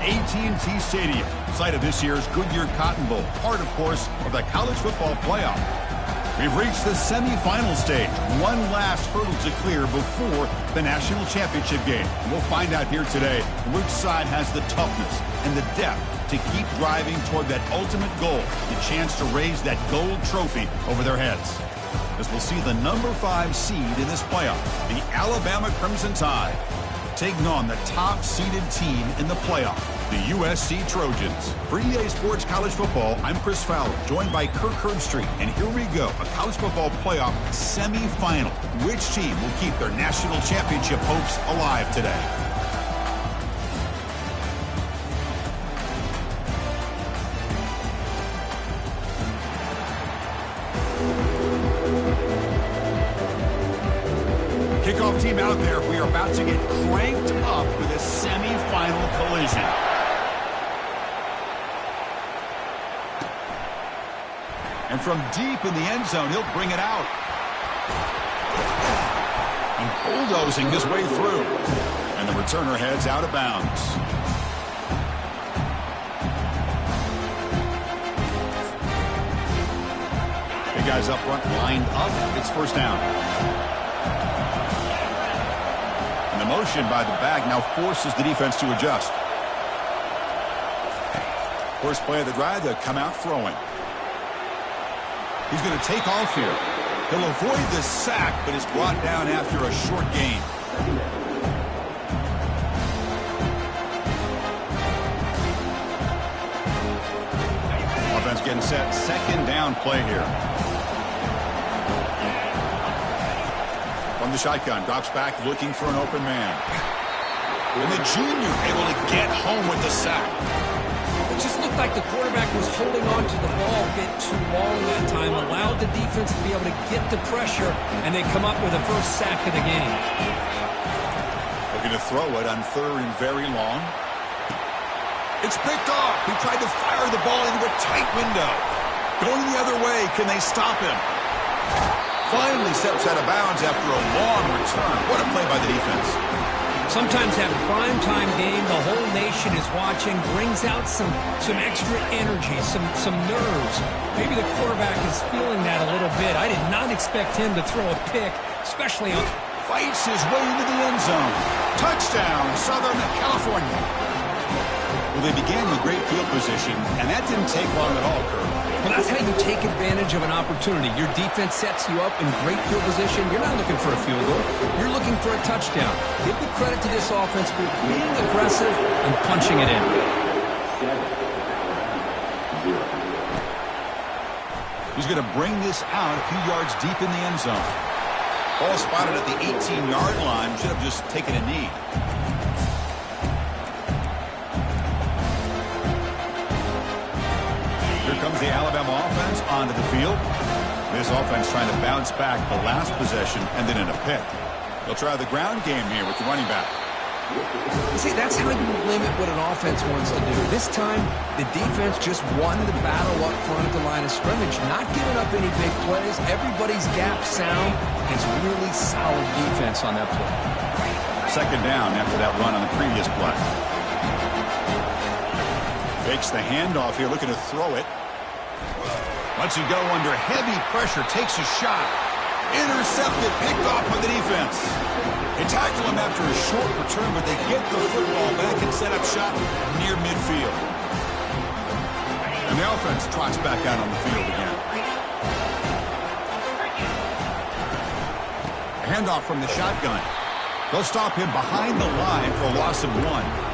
AT&T Stadium, site of this year's Goodyear Cotton Bowl, part, of course, of the college football playoff. We've reached the semifinal stage. One last hurdle to clear before the national championship game. And we'll find out here today which side has the toughness and the depth to keep driving toward that ultimate goal, the chance to raise that gold trophy over their heads. As we'll see the number 5 seed in this playoff, the Alabama Crimson Tide, taking on the top-seeded team in the playoff, the USC Trojans. For EA Sports College Football, I'm Chris Fowler, joined by Kirk Herbstreit. And here we go, a college football playoff semifinal. Which team will keep their national championship hopes alive today? Kickoff team out there. We are about to get cranked up with a semifinal collision. And from deep in the end zone, he'll bring it out. And bulldozing his way through. And the returner heads out of bounds. Big guys up front lined up. It's first down. And the motion by the back now forces the defense to adjust. First play of the drive, to come out throwing. He's going to take off here. He'll avoid the sack, but is brought down after a short gain. Offense getting set. Second down play here. From the shotgun, drops back looking for an open man. And the junior able to get home with the sack. It just looked like the quarterback was holding on to the ball a bit too long that time, allowed the defense to be able to get the pressure, and they come up with the first sack of the game. Looking to throw it on third and very long. It's picked off. He tried to fire the ball into a tight window. Going the other way, can they stop him? Finally steps out of bounds after a long return. What a play by the defense. Sometimes that primetime game, the whole nation is watching, brings out some extra energy, some nerves. Maybe the quarterback is feeling that a little bit. I did not expect him to throw a pick, especially on... Fights his way into the end zone. Touchdown, Southern California. Well, they began with great field position, and that didn't take long at all, Kirk. Well, that's how you take advantage of an opportunity. Your defense sets you up in great field position. You're not looking for a field goal. You're looking for a touchdown. Give the credit to this offense for being aggressive and punching it in. He's going to bring this out a few yards deep in the end zone. Ball spotted at the 18-yard line. Should have just taken a knee. Comes the Alabama offense onto the field. This offense trying to bounce back the last possession and then in a pick. They'll try the ground game here with the running back. See, that's how you limit what an offense wants to do. This time, the defense just won the battle up front at the line of scrimmage, not giving up any big plays. Everybody's gap sound. It's really solid defense on that play. Second down after that run on the previous play. Fakes the handoff here, looking to throw it. Lets it go under heavy pressure, takes a shot. Intercepted, picked off by the defense. They tackle him after a short return, but they get the football back and set up shop near midfield. And the offense trots back out on the field again. A handoff from the shotgun. They'll stop him behind the line for a loss of 1.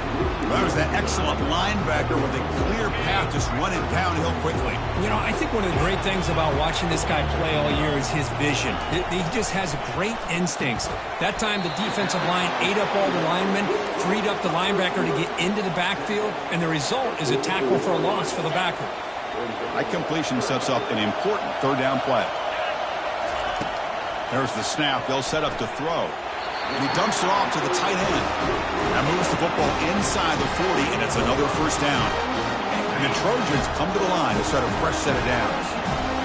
That was that excellent linebacker with a clear path just running downhill quickly. You know, I think one of the great things about watching this guy play all year is his vision. He just has great instincts. That time the defensive line ate up all the linemen, freed up the linebacker to get into the backfield, and the result is a tackle for a loss for the backer. That completion sets up an important third down play. There's the snap. They'll set up to throw. And he dumps it off to the tight end. That moves the football inside the 40, and it's another first down. And the Trojans come to the line to start a fresh set of downs.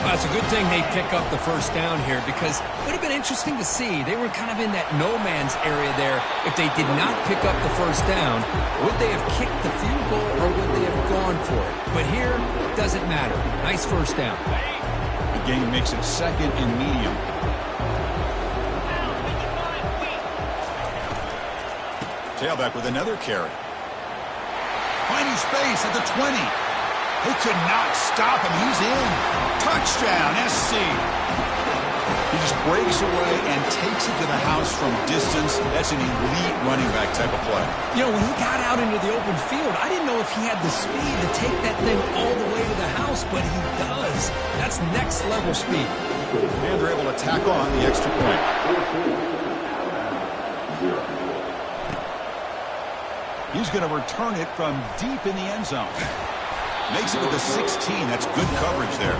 Well, it's a good thing they pick up the first down here because it would have been interesting to see. They were kind of in that no man's area there. If they did not pick up the first down, would they have kicked the field goal or would they have gone for it? But here, it doesn't matter. Nice first down. The game makes it second and medium. Tailback with another carry. Finding space at the 20. They could not stop him. He's in. Touchdown, SC. He just breaks away and takes it to the house from distance. That's an elite running back type of play. You know, when he got out into the open field, I didn't know if he had the speed to take that thing all the way to the house, but he does. That's next level speed. And they're able to tack on the extra point. He's going to return it from deep in the end zone. Makes it with the 16. That's good coverage there.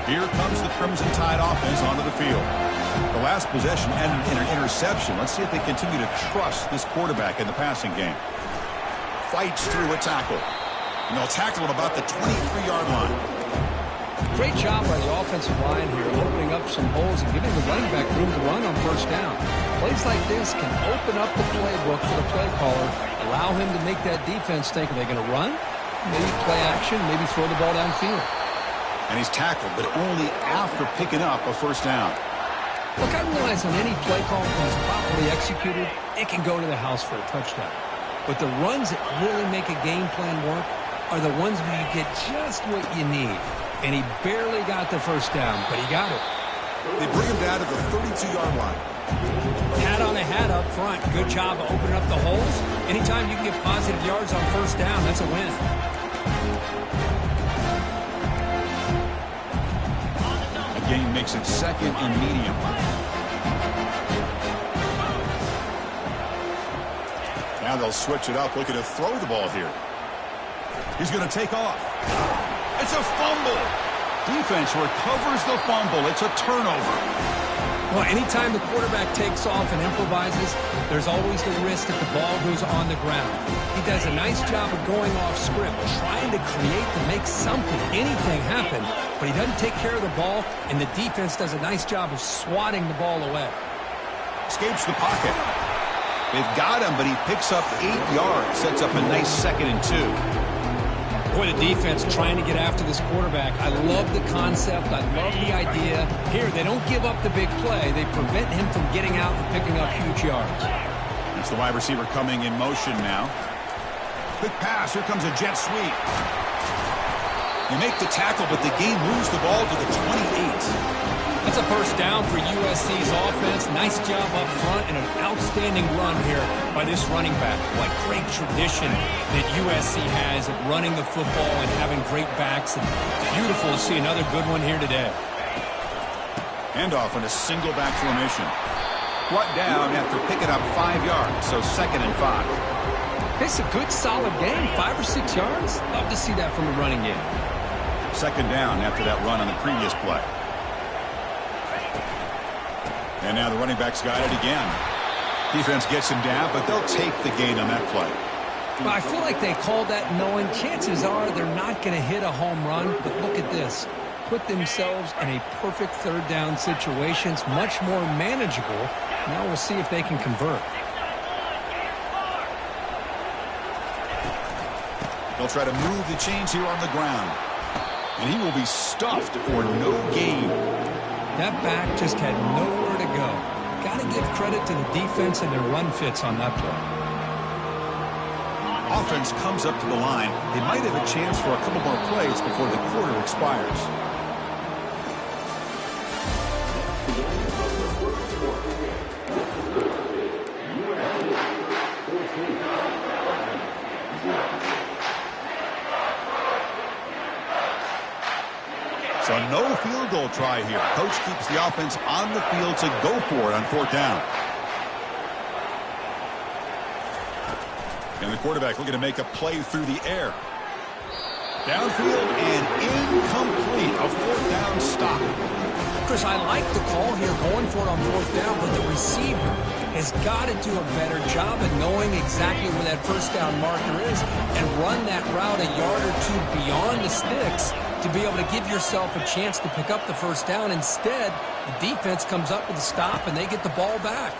Here comes the Crimson Tide offense onto the field. The last possession ended in an interception. Let's see if they continue to trust this quarterback in the passing game. Fights through a tackle. And they'll tackle him about the 23-yard line. Great job by the offensive line here, opening up some holes and giving the running back room to run on first down. Plays like this can open up the playbook for the play caller, allow him to make that defense think, are they going to run? Maybe play action, maybe throw the ball downfield. And he's tackled, but only after picking up a first down. Look, I realize on any play call that is properly executed, it can go to the house for a touchdown. But the runs that really make a game plan work are the ones where you get just what you need. And he barely got the first down, but he got it. They bring him down to the 32-yard line. Hat on a hat up front. Good job of opening up the holes. Anytime you can get positive yards on first down, that's a win. The game makes it second and medium. Now they'll switch it up, looking to throw the ball here. He's going to take off. It's a fumble. Defense recovers the fumble. It's a turnover. Well, anytime the quarterback takes off and improvises, there's always the risk that the ball goes on the ground. He does a nice job of going off script, trying to create to make something, anything happen, but he doesn't take care of the ball, and the defense does a nice job of swatting the ball away. Escapes the pocket. They've got him, but he picks up 8 yards, sets up a nice 2nd and 2. Boy, the defense trying to get after this quarterback. I love the concept. I love the idea. Here, they don't give up the big play. They prevent him from getting out and picking up huge yards. It's the wide receiver coming in motion now. Quick pass. Here comes a jet sweep. They make the tackle, but the game moves the ball to the 28. That's a first down for USC's offense. Nice job up front and an outstanding run here by this running back. What great tradition that USC has of running the football and having great backs. And it's beautiful to see another good one here today. Handoff in a single back formation. Brought down after picking up 5 yards, so 2nd and 5. It's a good, solid game, 5 or 6 yards. Love to see that from the running game. 2nd down after that run on the previous play. And now the running back's got it again. Defense gets him down, but they'll take the gain on that play. Well, I feel like they called that knowing chances are they're not going to hit a home run, but look at this. Put themselves in a perfect third down situation. It's much more manageable. Now we'll see if they can convert. They'll try to move the chains here on the ground. And he will be stuffed for no gain. That back just had nowhere to go. Got to give credit to the defense and their run fits on that play. Offense comes up to the line. They might have a chance for a couple more plays before the quarter expires. So no field goal try here. Coach keeps the offense on the field to go for it on 4th down. And the quarterback looking to make a play through the air. Downfield and incomplete. A 4th down stop. Chris, I like the call here going for it on fourth down, but the receiver has got to do a better job of knowing exactly where that first down marker is and run that route a yard or two beyond the sticks to be able to give yourself a chance to pick up the first down. Instead, the defense comes up with a stop and they get the ball back.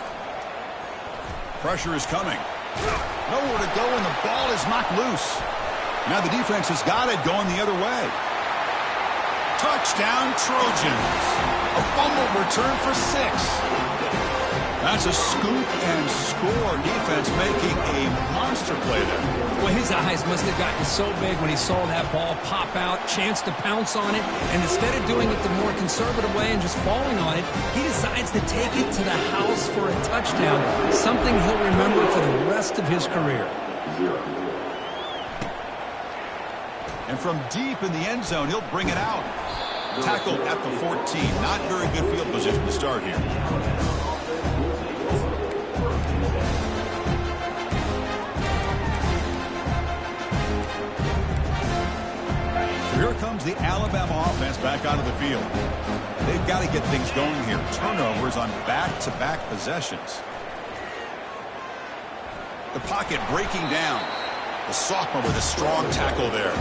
Pressure is coming. Nowhere to go, and the ball is knocked loose. Now the defense has got it going the other way. Touchdown, Trojans. A fumble return for 6. That's a scoop and score. Defense making a monster play there. Well, his eyes must have gotten so big when he saw that ball pop out, chance to pounce on it, and instead of doing it the more conservative way and just falling on it, he decides to take it to the house for a touchdown, something he'll remember for the rest of his career. And from deep in the end zone, he'll bring it out. Tackled at the 14. Not very good field position to start here. Here comes the Alabama offense back onto the field. They've got to get things going here. Turnovers on back-to-back possessions. The pocket breaking down. The sophomore with a strong tackle there.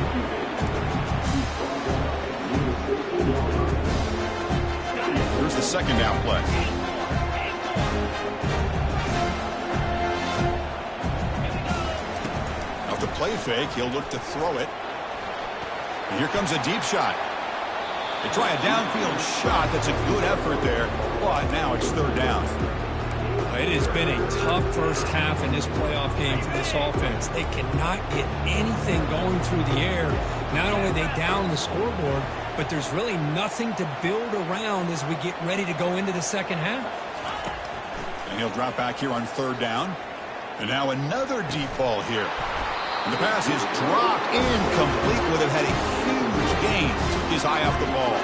Here's the second down play. Now to play fake, he'll look to throw it. And here comes a deep shot. They try a downfield shot. That's a good effort there. But now it's third down. It has been a tough first half in this playoff game for this offense. They cannot get anything going through the air. Not only are they down the scoreboard, but there's really nothing to build around as we get ready to go into the second half. And he'll drop back here on third down. And now another deep ball here. And the pass is dropped incomplete. Would have had a huge gain. Took his eye off the ball.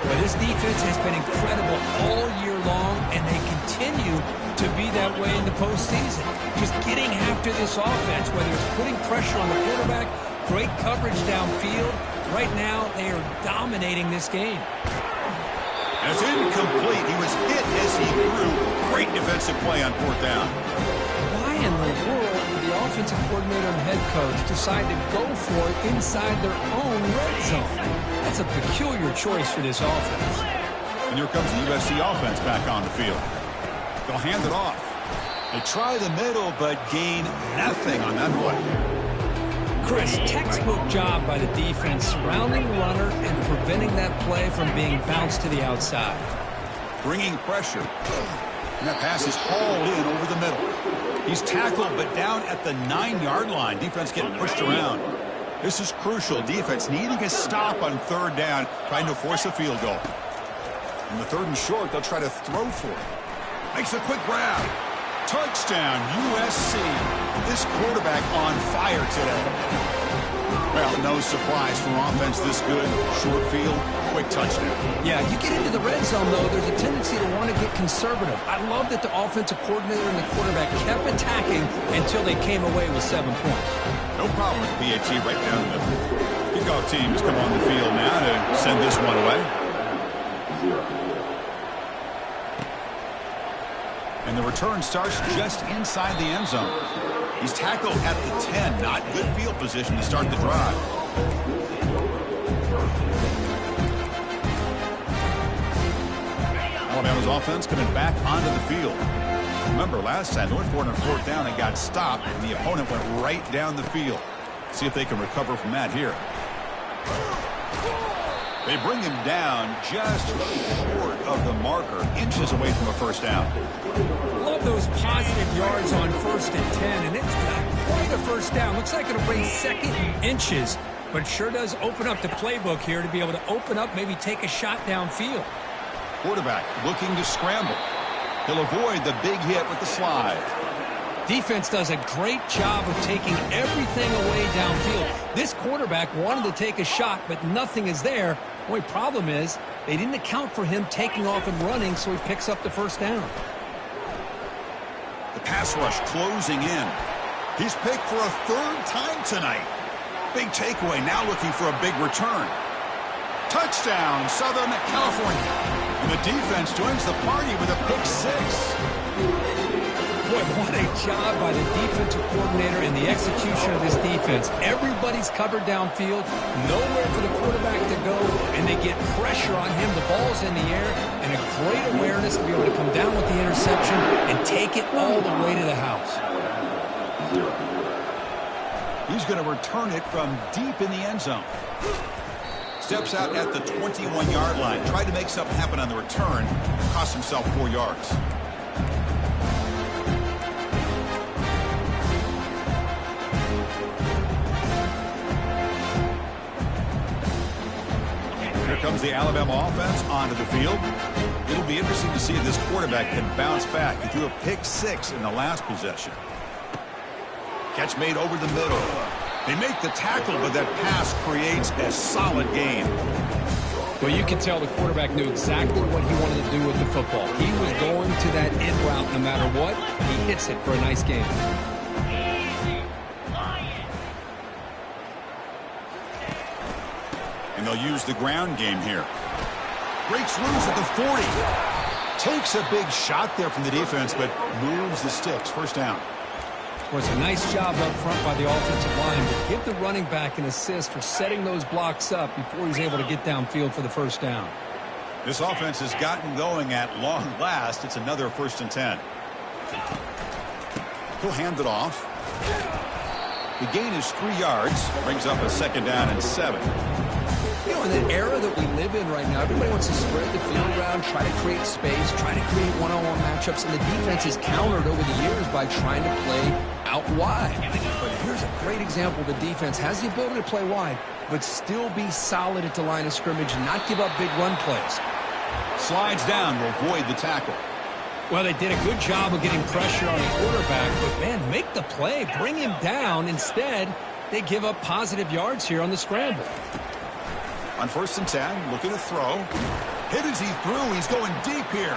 But this defense has been incredible all year long, and they continue to be that way in the postseason. Just getting after this offense, whether it's putting pressure on the quarterback, great coverage downfield. Right now, they are dominating this game. And it's incomplete. He was hit as he threw. Great defensive play on fourth down. Why in the world would the offensive coordinator and head coach decide to go for it inside their own red zone? That's a peculiar choice for this offense. And here comes the USC offense back on the field. They'll hand it off. They try the middle, but gain nothing on that play. Chris, textbook job by the defense surrounding the runner and preventing that play from being bounced to the outside. Bringing pressure. And that pass is hauled in over the middle. He's tackled, but down at the 9-yard line. Defense getting pushed around. This is crucial. Defense needing a stop on third down, trying to force a field goal. On the third and short, they'll try to throw for it. Makes a quick grab. Touchdown, USC. This quarterback on fire today. Well, no surprise from offense this good. Short field, quick touchdown. Yeah, you get into the red zone, though, there's a tendency to want to get conservative. I love that the offensive coordinator and the quarterback kept attacking until they came away with 7 points. No problem with the PAT right down the middle. Kickoff teams come on the field now to send this one away. And the return starts just inside the end zone. He's tackled at the 10. Not good field position to start the drive. Alabama's offense coming back onto the field. Remember, last time, they went for it on fourth down and got stopped, and the opponent went right down the field. See if they can recover from that here. They bring him down just short of the marker, inches away from a first down. Love those positive yards on 1st and 10, and it's not quite a first down. Looks like it'll bring second and inches, but sure does open up the playbook here to be able to open up, maybe take a shot downfield. Quarterback looking to scramble. He'll avoid the big hit with the slide. Defense does a great job of taking everything away downfield. This quarterback wanted to take a shot, but nothing is there. The only problem is they didn't account for him taking off and running, so he picks up the first down. The pass rush closing in. He's picked for a third time tonight. Big takeaway, now looking for a big return. Touchdown, Southern California. And the defense joins the party with a pick six. Boy, what a job by the defensive coordinator and the execution of this defense. Everybody's covered downfield, nowhere for the quarterback to go, and they get pressure on him. The ball's in the air, and a great awareness to be able to come down with the interception and take it all the way to the house. He's going to return it from deep in the end zone. Steps out at the 21-yard line. Tried to make something happen on the return. Cost himself 4 yards. Here comes the Alabama offense onto the field. It'll be interesting to see if this quarterback can bounce back. He threw a pick six in the last possession. Catch made over the middle. They make the tackle, but that pass creates a solid gain. Well, you can tell the quarterback knew exactly what he wanted to do with the football. He was going to that end route no matter what. He hits it for a nice gain. And they'll use the ground game here. Breaks loose at the 40. Takes a big shot there from the defense, but moves the sticks. First down. Well, it's a nice job up front by the offensive line, but give the running back an assist for setting those blocks up before he's able to get downfield for the first down. This offense has gotten going at long last. It's another 1st and 10. He'll hand it off. The gain is 3 yards. Brings up a 2nd down and 7. You know, in the era that we live in right now, everybody wants to spread the field around, try to create space, try to create one-on-one matchups, and the defense is countered over the years by trying to play out wide. But here's a great example. The defense has the ability to play wide, but still be solid at the line of scrimmage and not give up big run plays. Slides down to avoid the tackle. Well, they did a good job of getting pressure on the quarterback, but, man, make the play, bring him down. Instead, they give up positive yards here on the scramble. On 1st and 10, looking to throw. Hit as he threw. He's going deep here.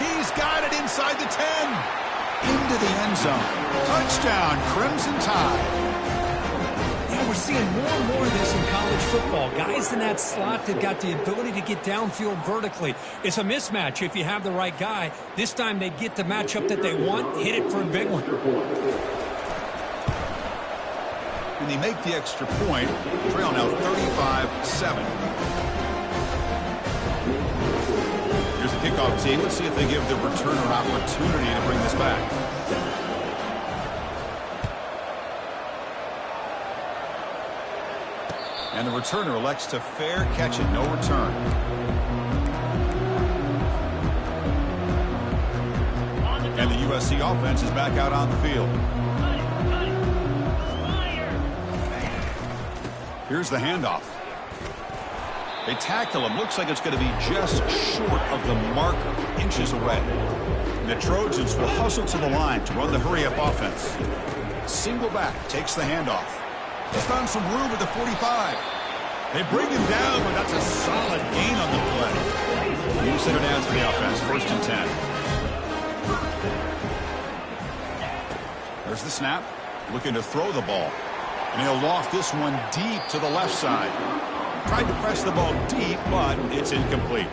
He's got it inside the 10. Into the end zone. Touchdown, Crimson Tide. Yeah, we're seeing more and more of this in college football. Guys in that slot that got the ability to get downfield vertically. It's a mismatch if you have the right guy. This time they get the matchup that they want, hit it for a big one. And they make the extra point. Trail now 35-7. Here's the kickoff team. Let's see if they give the returner an opportunity to bring this back. And the returner elects to fair catch it. No return. And the USC offense is back out on the field. Here's the handoff. They tackle him. Looks like it's going to be just short of the marker, inches away. And the Trojans will hustle to the line to run the hurry-up offense. Single back takes the handoff. He's found some room at the 45. They bring him down, but that's a solid gain on the play. New center downs for the offense, 1st and 10. There's the snap. Looking to throw the ball. And he'll loft this one deep to the left side. Tried to press the ball deep, but it's incomplete.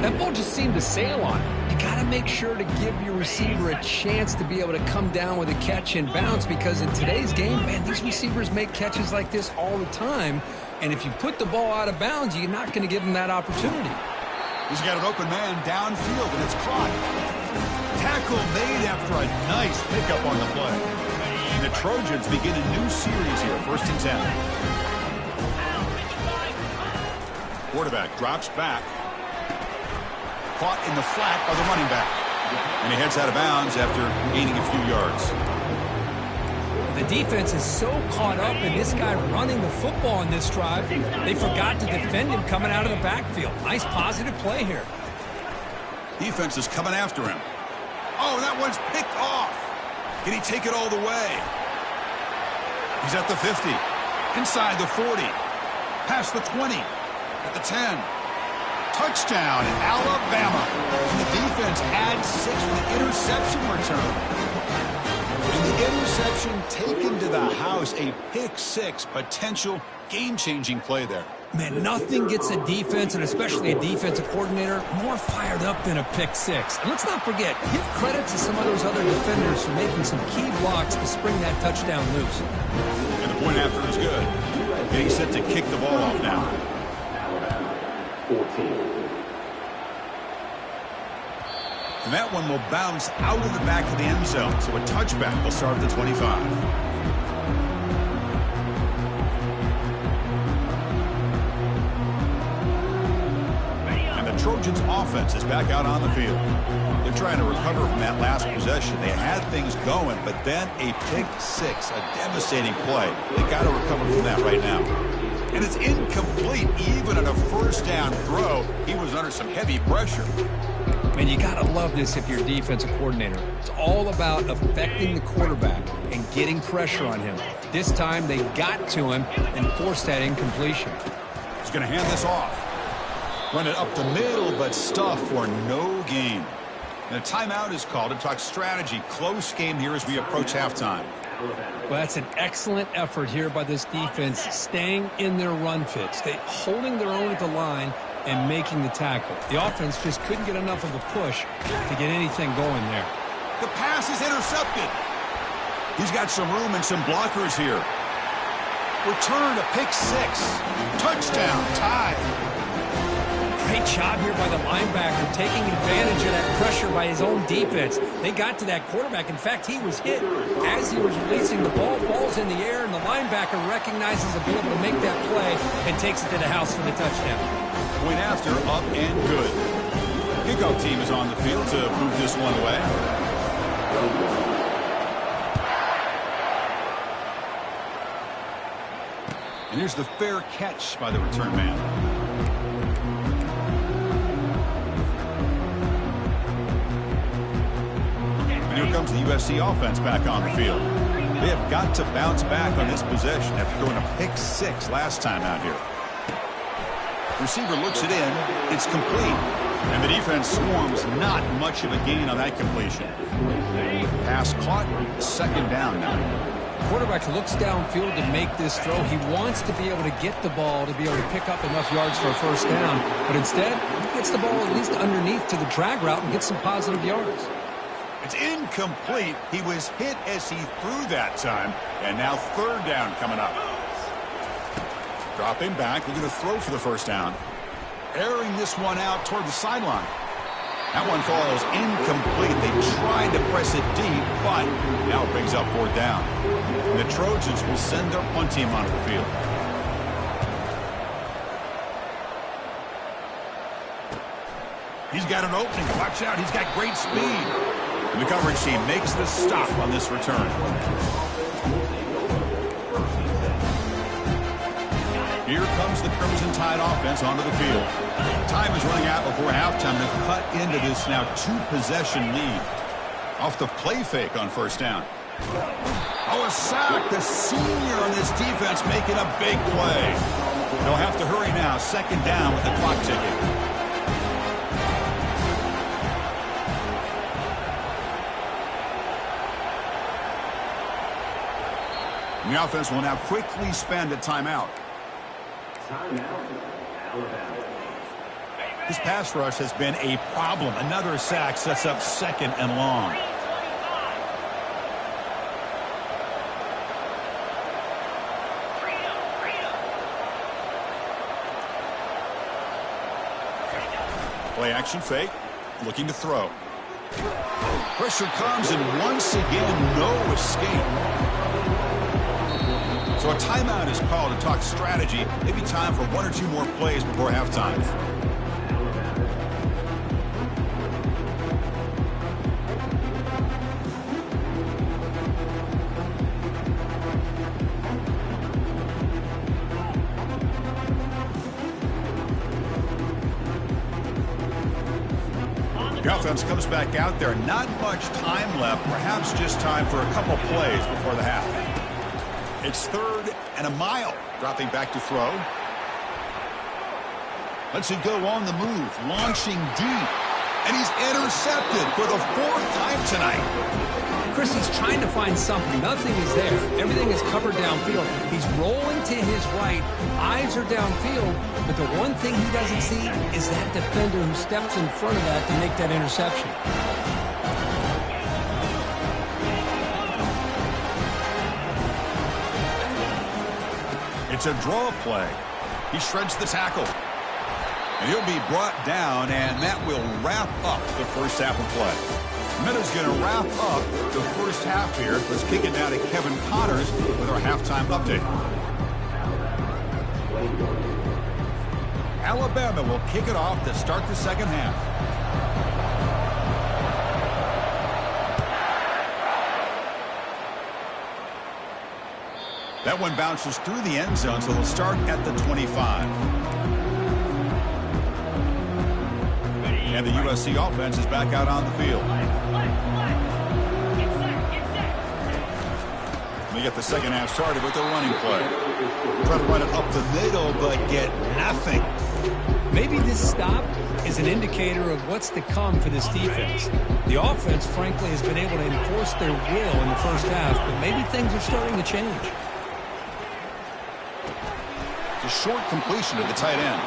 That ball just seemed to sail on it. You got to make sure to give your receiver a chance to be able to come down with a catch and bounce, because in today's game, man, these receivers make catches like this all the time. And if you put the ball out of bounds, you're not going to give them that opportunity. He's got an open man downfield, and it's caught. Tackle made after a nice pickup on the play. And the Trojans begin a new series here, 1st and 10. Quarterback drops back. Caught in the flat by the running back. And he heads out of bounds after gaining a few yards. The defense is so caught up in this guy running the football in this drive, they forgot to defend him coming out of the backfield. Nice positive play here. Defense is coming after him. Oh, that one's picked off. Can he take it all the way? He's at the 50. Inside the 40. Past the 20. At the 10. Touchdown, Alabama. And the defense adds 6 with the interception return. And the interception taken to the house. A pick 6. Potential game-changing play there. Man, nothing gets a defense, and especially a defensive coordinator, more fired up than a pick six. And let's not forget, give credit to some of those other defenders for making some key blocks to spring that touchdown loose. And the point after is good. Getting set to kick the ball off now. 14. And that one will bounce out of the back of the end zone. So a touchback will start at the 25. Trojans offense is back out on the field. They're trying to recover from that last possession. They had things going, but then a pick six, a devastating play. They got to recover from that right now. And it's incomplete. Even on a first down throw, he was under some heavy pressure. Man, you got to love this if you're a defensive coordinator. It's all about affecting the quarterback and getting pressure on him. This time they got to him and forced that incompletion. He's going to hand this off. Run it up the middle, but stuff for no gain. And a timeout is called to talk strategy. Close game here as we approach halftime. Well, that's an excellent effort here by this defense, staying in their run fits. They holding their own at the line and making the tackle. The offense just couldn't get enough of a push to get anything going there. The pass is intercepted. He's got some room and some blockers here. Return to pick six. Touchdown, tie. Great job here by the linebacker, taking advantage of that pressure by his own defense. They got to that quarterback. In fact, he was hit as he was releasing the ball. Ball's in the air, and the linebacker recognizes to be able to make that play and takes it to the house for the touchdown. Point after, up and good. Kickoff team is on the field to move this one away. And here's the fair catch by the return man. Here comes the USC offense back on the field. They have got to bounce back on this possession after throwing a pick six last time out here. Receiver looks it in. It's complete. And the defense swarms, not much of a gain on that completion. Pass caught, second down now. Quarterback looks downfield to make this throw. He wants to be able to get the ball to be able to pick up enough yards for a first down. But instead, he gets the ball at least underneath to the drag route and gets some positive yards. It's incomplete. He was hit as he threw that time. And now third down coming up. Dropping back, looking to throw for the first down. Airing this one out toward the sideline. That one falls incomplete. They tried to press it deep, but now it brings up fourth down. And the Trojans will send their punt team onto the field. He's got an opening. Watch out. He's got great speed. And the coverage team makes the stop on this return. Here comes the Crimson Tide offense onto the field. Time is running out before halftime to cut into this now two-possession lead. Off the play fake on first down. Oh, a sack. The senior on this defense making a big play. They'll have to hurry now. Second down with the clock ticking. The offense will now quickly spend a timeout. This pass rush has been a problem. Another sack sets up second and long. Play action fake. Looking to throw. Pressure comes, and once again, no escape. So a timeout is called to talk strategy. Maybe time for one or two more plays before halftime. The offense comes back out there. Not much time left. Perhaps just time for a couple plays before the half. It's third and a mile. Dropping back to throw. Lets it go on the move. Launching deep. And he's intercepted for the fourth time tonight. Chris, he's trying to find something. Nothing is there. Everything is covered downfield. He's rolling to his right. Eyes are downfield. But the one thing he doesn't see is that defender who steps in front of that to make that interception. It's a draw play. He shreds the tackle. And he'll be brought down, and that will wrap up the first half of play. Meadows going to wrap up the first half here. Let's kick it now to Kevin Connors with our halftime update. Alabama will kick it off to start the second half. That one bounces through the end zone, so they'll start at the 25. And the USC offense is back out on the field. They get the second half started with the running play. Try to run it up the middle, but get nothing. Maybe this stop is an indicator of what's to come for this defense. The offense, frankly, has been able to enforce their will in the first half, but maybe things are starting to change. It's a short completion to the tight end.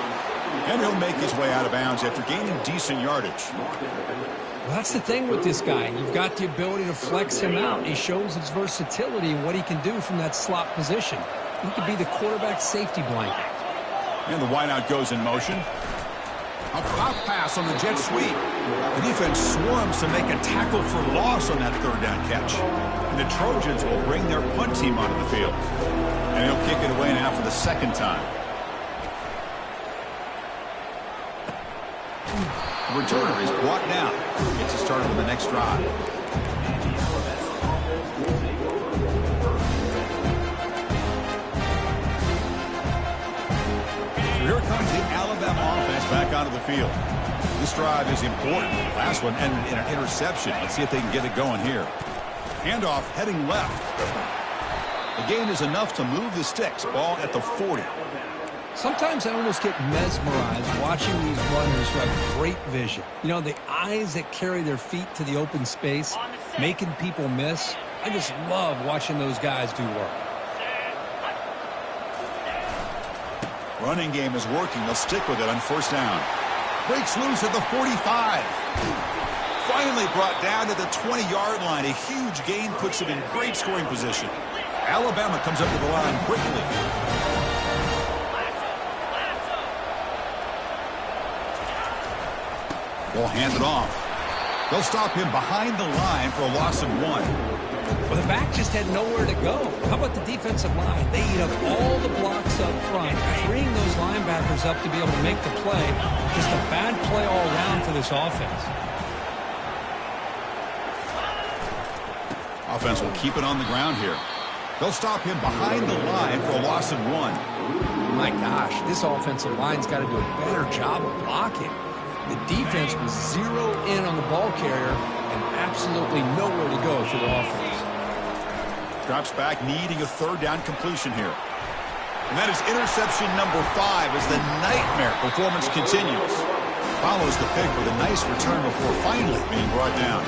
And he'll make his way out of bounds after gaining decent yardage. Well, that's the thing with this guy. You've got the ability to flex him out. He shows his versatility and what he can do from that slot position. He could be the quarterback's safety blanket. And the wideout goes in motion. A pop pass on the jet sweep. The defense swarms to make a tackle for loss on that third down catch. And the Trojans will bring their punt team onto the field. And he'll kick it away now for the second time. The returner is brought down. Gets us started on the next drive. So here comes the Alabama offense back onto the field. This drive is important. Last one ended in an interception. Let's see if they can get it going here. Handoff heading left. The gain is enough to move the sticks. Ball at the 40. Sometimes I almost get mesmerized watching these runners who have great vision. You know, the eyes that carry their feet to the open space, making people miss. I just love watching those guys do work. Running game is working. They'll stick with it on first down. Breaks loose at the 45. Finally brought down to the 20-yard line. A huge gain puts them in great scoring position. Alabama comes up to the line quickly. They'll hand it off. They'll stop him behind the line for a loss of 1. Well, the back just had nowhere to go. How about the defensive line? They eat up all the blocks up front, freeing those linebackers up to be able to make the play. Just a bad play all around for this offense. Offense will keep it on the ground here. They'll stop him behind the line for a loss of 1. My gosh, this offensive line's got to do a better job of blocking. The defense was zero in on the ball carrier and absolutely nowhere to go for the offense. Drops back, needing a third down completion here. And that is interception number 5 as the nightmare performance continues. Follows the pick with a nice return before finally being brought down.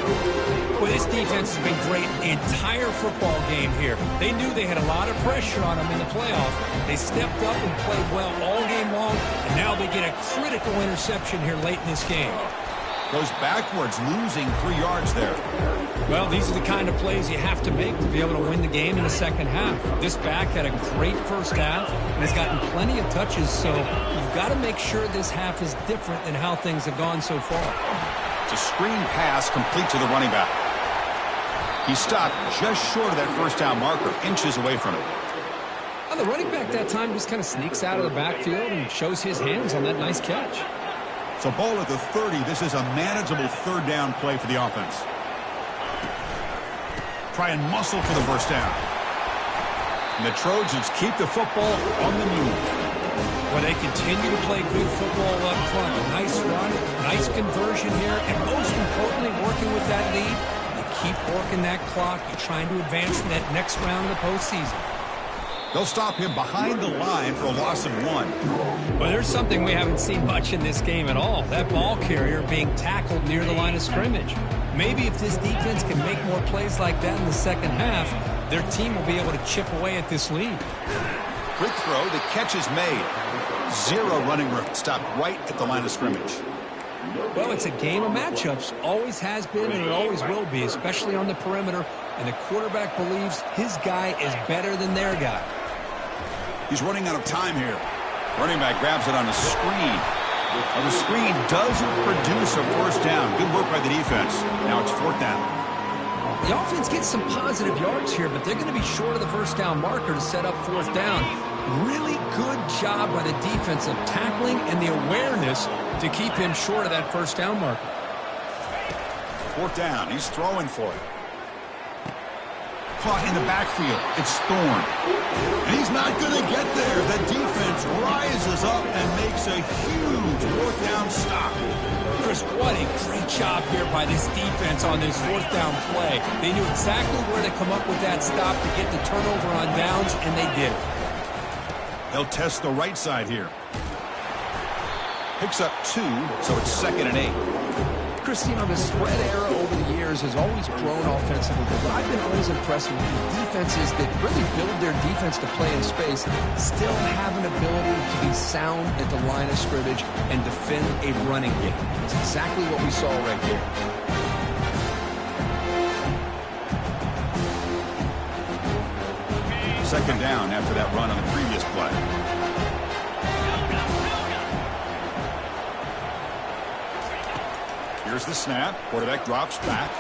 Well, this defense has been great the entire football game here. They knew they had a lot of pressure on them in the playoff. They stepped up and played well all game long, and now they get a critical interception here late in this game. Goes backwards, losing 3 yards there. Well, these are the kind of plays you have to make to be able to win the game in the second half. This back had a great first half and has gotten plenty of touches, so you've got to make sure this half is different than how things have gone so far. It's a screen pass complete to the running back. He stopped just short of that first down marker, inches away from it. Well, the running back that time just kind of sneaks out of the backfield and shows his hands on that nice catch. So ball at the 30. This is a manageable third down play for the offense. Try and muscle for the first down. And the Trojans keep the football on the move. Well, they continue to play good football up front. A nice run, nice conversion here, and most importantly, working with that lead, you keep working that clock. You're trying to advance in that next round of the postseason. They'll stop him behind the line for a loss of 1. Well, there's something we haven't seen much in this game at all. That ball carrier being tackled near the line of scrimmage. Maybe if this defense can make more plays like that in the second half, their team will be able to chip away at this lead. Quick throw, the catch is made. 0 running room, stopped right at the line of scrimmage. Well, it's a game of matchups. Always has been and it always will be, especially on the perimeter. And the quarterback believes his guy is better than their guy. He's running out of time here. Running back grabs it on a screen. Well, the screen doesn't produce a first down. Good work by the defense. Now it's 4th down. The offense gets some positive yards here, but they're going to be short of the first down marker to set up 4th down. Really good job by the defense of tackling and the awareness to keep him short of that first down marker. 4th down. He's throwing for it. Caught in the backfield. It's Thorne. And he's not going to get there. The defense rises up and makes a huge 4th down stop. Chris, what a great job here by this defense on this 4th down play. They knew exactly where to come up with that stop to get the turnover on downs, and they did it. They'll test the right side here. Picks up 2, so it's 2nd and 8. Chris, you know, the spread era over the years has always grown offensively, but I've been always impressed with the defenses that really build their defense to play in space, still have an ability to be sound at the line of scrimmage and defend a running game. That's exactly what we saw right here. Second down after that run on the previous play. Here's the snap. Quarterback drops back.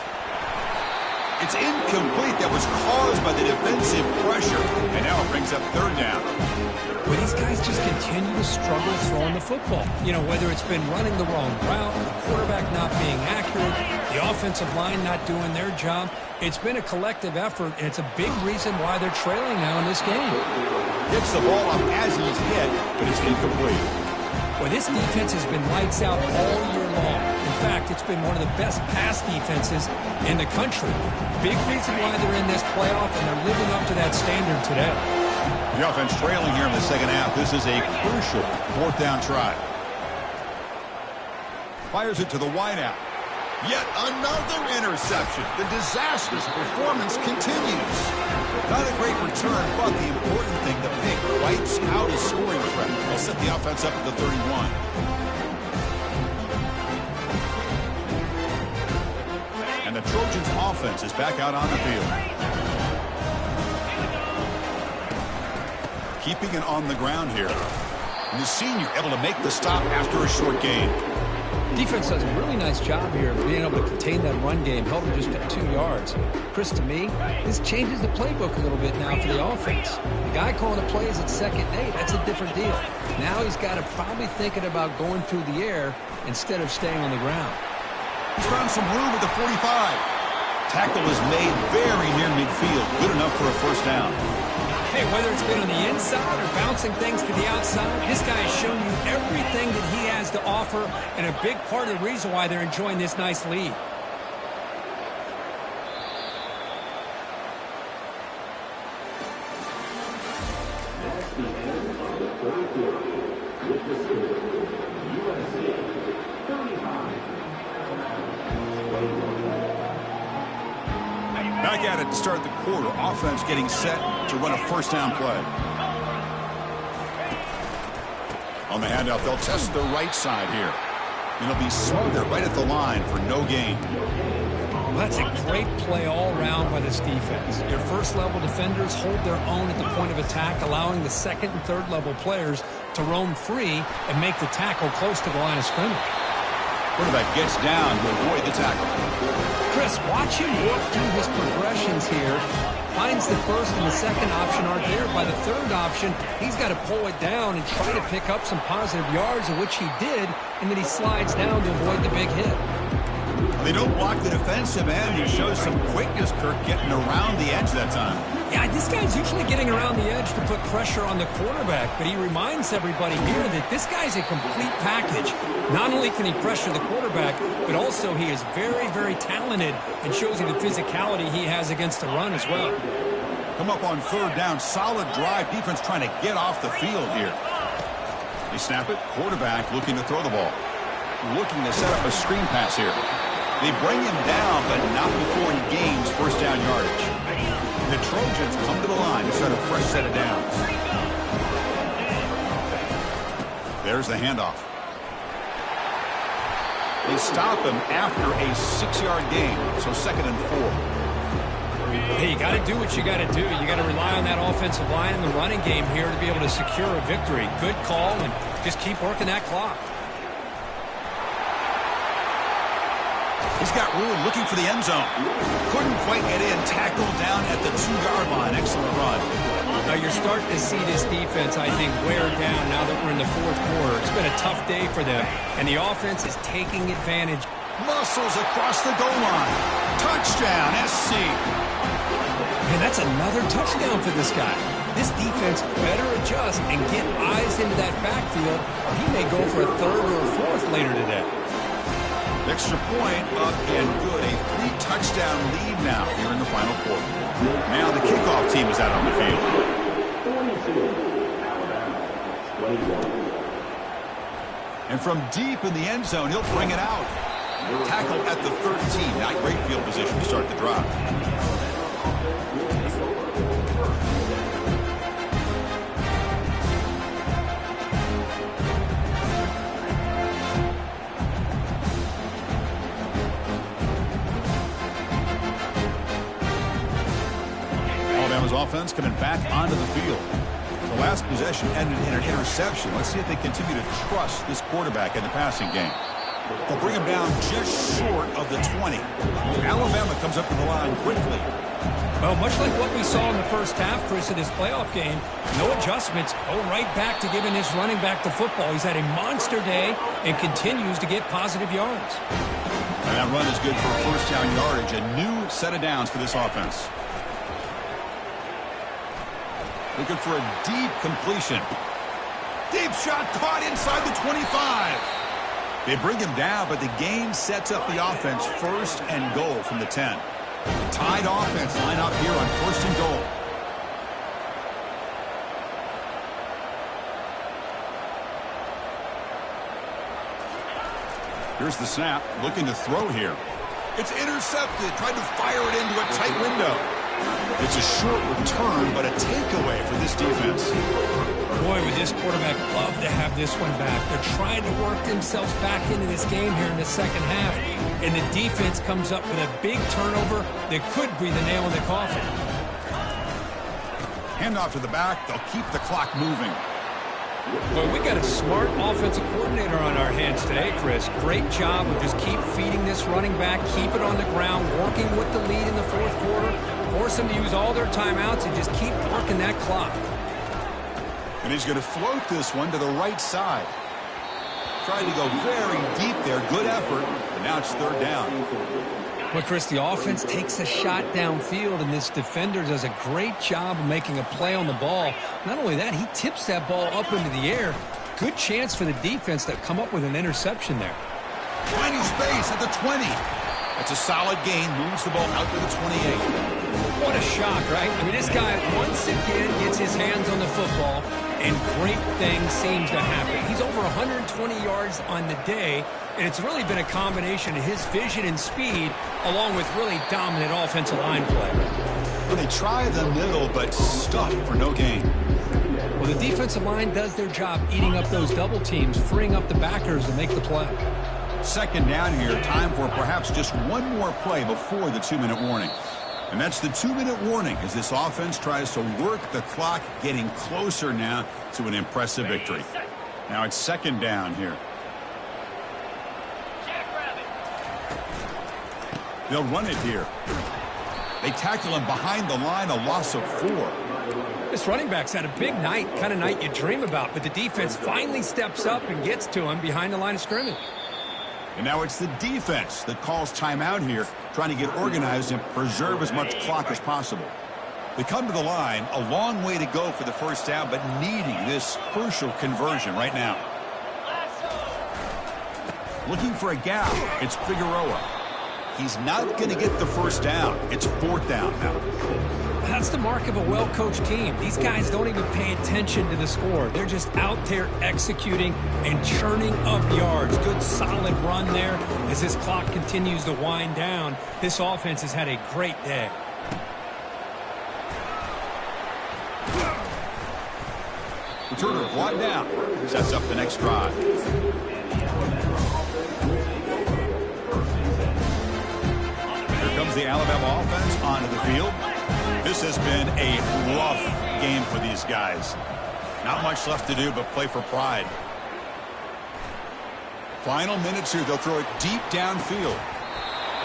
It's incomplete. That was caused by the defensive pressure. And now it brings up 3rd down. Well, these guys just continue to struggle throwing the football. You know, whether it's been running the wrong route, the quarterback not being accurate, the offensive line not doing their job. It's been a collective effort, and it's a big reason why they're trailing now in this game. Gets the ball up as he's hit, but it's incomplete. Well, this defense has been lights out all year long. In fact, it's been one of the best pass defenses in the country. Big reason why they're in this playoff, and they're living up to that standard today. The offense trailing here in the second half. This is a crucial 4th down try. Fires it to the wideout. Yet another interception. The disastrous performance continues. Not a great return, but the important thing, the pick wipes out a scoring threat. They'll set the offense up at the 31. And the Trojans' offense is back out on the field. Keeping it on the ground here. And the senior able to make the stop after a short gain. Defense does a really nice job here of being able to contain that run game, held him just at 2 yards. Chris, to me, this changes the playbook a little bit now for the offense. The guy calling the plays at 2nd and 8, that's a different deal. Now he's got to probably thinking about going through the air instead of staying on the ground. He's found some room at the 45. Tackle is made very near midfield. Good enough for a first down. Hey, whether it's been on the inside or bouncing things to the outside, this guy has shown you everything that he has to offer, and a big part of the reason why they're enjoying this nice lead. Back at it to start the quarter. Offense getting set to run a first down play. On the handoff, they'll test the right side here. It'll be smothered right at the line for no gain. Well, that's a great play all around by this defense. Your first-level defenders hold their own at the point of attack, allowing the second and third-level players to roam free and make the tackle close to the line of scrimmage. Quarterback gets down to avoid the tackle. Chris, watch him work through his progressions here. Finds the first and the second option aren't there. By the third option, he's got to pull it down and try to pick up some positive yards, of which he did, and then he slides down to avoid the big hit. They don't block the defensive end. He shows some quickness, Kirk, getting around the edge that time. Yeah, this guy's usually getting around the edge to put pressure on the quarterback, but he reminds everybody here that this guy's a complete package. Not only can he pressure the quarterback, but also he is very, very talented and shows you the physicality he has against the run as well. Come up on third down. Solid drive. Defense trying to get off the field here. They snap it. Quarterback looking to throw the ball. Looking to set up a screen pass here. They bring him down, but not before he gains first down yardage. The Trojans come to the line to set a fresh set of downs. There's the handoff. They stop him after a 6-yard gain, so 2nd and 4. Hey, you got to do what you got to do. You got to rely on that offensive line and the running game here to be able to secure a victory. Good call, and just keep working that clock. He's got room looking for the end zone. Couldn't quite get in. Tackled down at the 2-yard line. Excellent run. Now you're starting to see this defense, I think, wear down now that we're in the 4th quarter. It's been a tough day for them, and the offense is taking advantage. Muscles across the goal line. Touchdown, SC. And that's another touchdown for this guy. This defense better adjust and get eyes into that backfield, or he may go for a 3rd or a 4th later today. Extra point up and good. A 3-touchdown lead now here in the final quarter. Now the kickoff team is out on the field. And from deep in the end zone, he'll bring it out. Tackle at the 13. Not great field position to start the drive. Offense coming back onto the field. The last possession ended in an interception. Let's see if they continue to trust this quarterback in the passing game. They'll bring him down just short of the 20. Alabama comes up to the line quickly. Well, much like what we saw in the first half, Chris, in this playoff game, no adjustments. Go right back to giving this running back the football. He's had a monster day and continues to get positive yards. And that run is good for first down yardage. A new set of downs for this offense. Looking for a deep completion. Deep shot caught inside the 25. They bring him down, but the gain sets up the offense 1st and goal from the 10. Tied offense line up here on 1st and goal. Here's the snap. Looking to throw here. It's intercepted. Tried to fire it into a tight window. It's a short return, but a takeaway for this defense. Boy, would this quarterback love to have this one back. They're trying to work themselves back into this game here in the second half, and the defense comes up with a big turnover that could be the nail in the coffin. Handoff to the back. They'll keep the clock moving. Well, we got a smart offensive coordinator on our hands today, Chris. Great job of just keep feeding this running back, keep it on the ground, working with the lead in the 4th quarter, force them to use all their timeouts, and just keep working that clock. And he's going to float this one to the right side. Tried to go very deep there. Good effort. But now it's 3rd down. Well, Chris, the offense takes a shot downfield, and this defender does a great job of making a play on the ball. Not only that, he tips that ball up into the air. Good chance for the defense to come up with an interception there. Finding space at the 20. That's a solid gain. Moves the ball out to the 28. What a shock, right? I mean, this guy once again gets his hands on the football, and great things seem to happen. He's over 120 yards on the day, and it's really been a combination of his vision and speed along with really dominant offensive line play. Well, they try the middle, but stuck for no gain. Well, the defensive line does their job eating up those double teams, freeing up the backers to make the play. 2nd down here. Time for perhaps just one more play before the 2-minute warning. And that's the 2-minute warning as this offense tries to work the clock, getting closer now to an impressive victory. Now it's 2nd down here. They'll run it here. They tackle him behind the line, a loss of 4. This running back's had a big night, kind of night you dream about, but the defense finally steps up and gets to him behind the line of scrimmage. And now it's the defense that calls timeout here, trying to get organized and preserve as much clock as possible. They come to the line, a long way to go for the first down, but needing this crucial conversion right now. Looking for a gap, it's Figueroa. He's not going to get the first down. It's 4th down now. That's the mark of a well-coached team. These guys don't even pay attention to the score. They're just out there executing and churning up yards. Good, solid run there as this clock continues to wind down. This offense has had a great day. Returner brought down. Sets up the next drive. Here comes the Alabama offense onto the field. This has been a rough game for these guys. Not much left to do but play for pride. Final minutes here. They'll throw it deep downfield.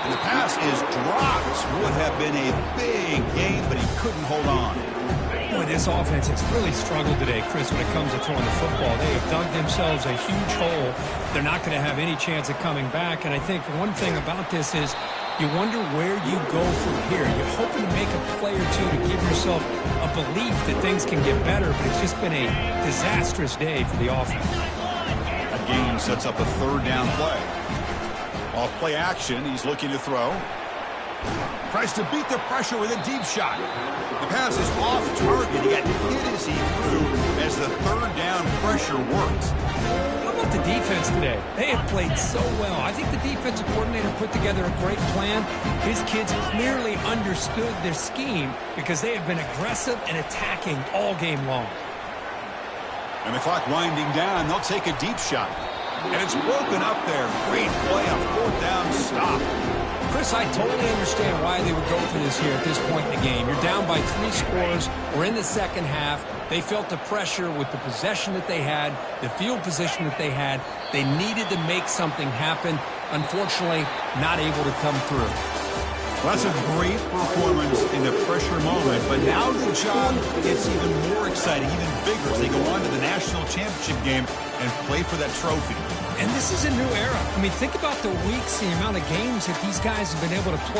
And the pass is dropped. Would have been a big gain, but he couldn't hold on. Boy, this offense has really struggled today, Chris, when it comes to throwing the football. They have dug themselves a huge hole. They're not going to have any chance of coming back. And I think one thing about this is you wonder where you go from here. You're hoping to make a play or two to give yourself a belief that things can get better, but it's just been a disastrous day for the offense. That game sets up a 3rd down play. Off play action, he's looking to throw. Tries to beat the pressure with a deep shot. The pass is off target. He got hit as he threw as the 3rd down pressure worked. How about the defense today? They have played so well. I think the defensive coordinator put together a great plan. His kids clearly understood their scheme because they have been aggressive and attacking all game long. And the clock winding down, they'll take a deep shot. And it's broken up there. Great play on 4th down stop. Chris, I totally understand why they would go for this here at this point in the game. You're down by 3 scores. We're in the second half. They felt the pressure with the possession that they had, the field position that they had. They needed to make something happen. Unfortunately, not able to come through. Well, that's a great performance in the pressure moment, but now the job gets even more exciting, even bigger as they go on to the national championship game and play for that trophy. And this is a new era. I mean, think about the weeks, the amount of games that these guys have been able to play.